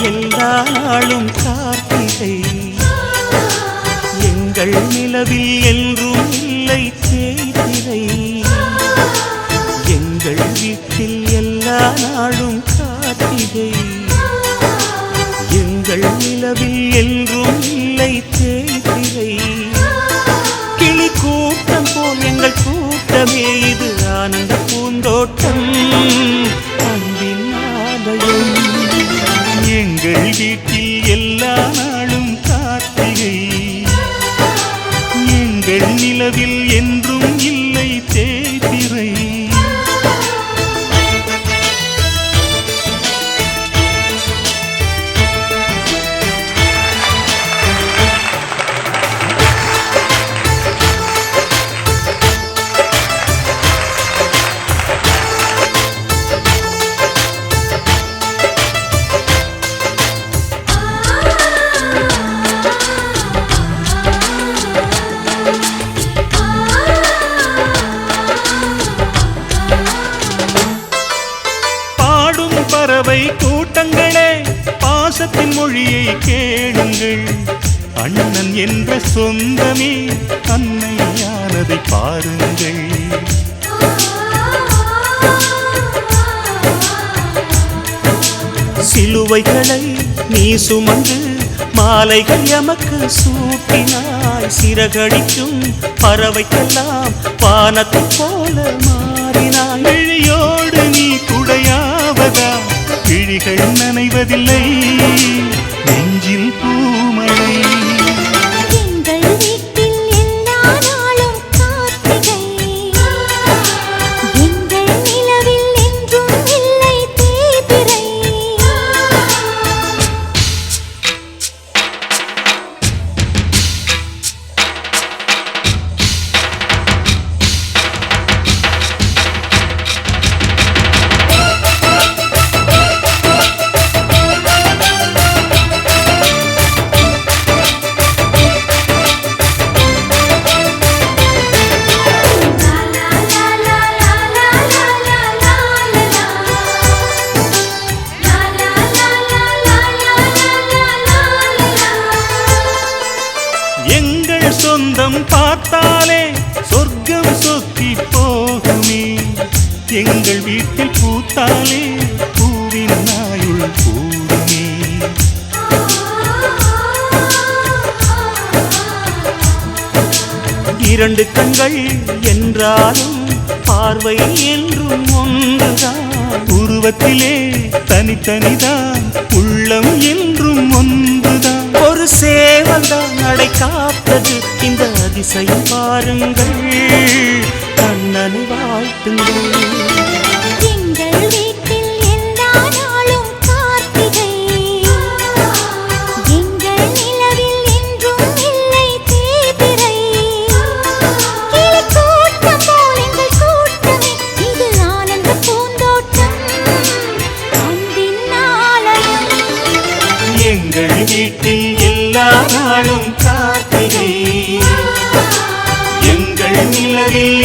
எல்லா நாளும் கார்த்திகை எங்கள் நிலவில் என்றும் இல்லை தேய்திரை எங்கள் வீட்டில் எல்லா நாளும் கார்த்திகை எங்கள் நிலவில் என்றும் இல்லை தேய்திரை கிளி கூட்டம் போல் எங்கள் கூட்டமே இது ஆனந்த பூந்தோட்டம் அன்பின் ஆலயம் எங்கள் வீட்டில் எல்லா நாளும் கார்த்திகை எங்கள் நிலவில் என்றும் இல்லை தேய்திரை பறவை கூட்டங்களே பாசத்தின் மொழியை கேளுங்கள் அண்ணன் என்ற சொந்தமே அன்னையானதை பாருங்கள் சிலுவைகளை நீ சுமந்து மாலைகள் எமக்கு சூட்டினாய் சிறகடிக்கும் பறவைக்கெல்லாம் வானத்தை போல மாறினாய் விழியோடு நீ குடையாவதா விழிகள் நனைவதில்லை நெஞ்சில் பூமழை எங்கள் வீட்டில் எல்லா நாளும் கார்த்திகை எங்கள் நிலவில் என்றும் இல்லை தேய்பிறை எங்கள் சொந்தம் பார்த்தாலே சொர்க்கம் சொத்தி போகுமே எங்கள் வீட்டில் பூத்தாலே பூவின் நாயுள் கூடுமே இரண்டு கண்கள் என்றாலும் பார்வை என்றும் ஒன்றுதான் உருவத்திலே தனித்தனிதான் உள்ளம் என்றும் ஒன்றுதான் ஒரு சேவல்தான் நடை காத்தது இந்த அதிசயம் பாருங்கள் கண்ணனை வாழ்த்துங்கள் எங்கள் வீட்டில் எல்லா நாளும் கார்த்திகை எங்கள் நிலவில் என்றும் இல்லை தேய்பிறை கிளி கூட்டம் போல் எங்கள் கூட்டமே இது ஆனந்த பூந்தோட்டம் அன்பின் ஆலயம் எங்கள் வீட்டில் எல்லா நாளும் கார்த்திகை எங்கள் நிலவில்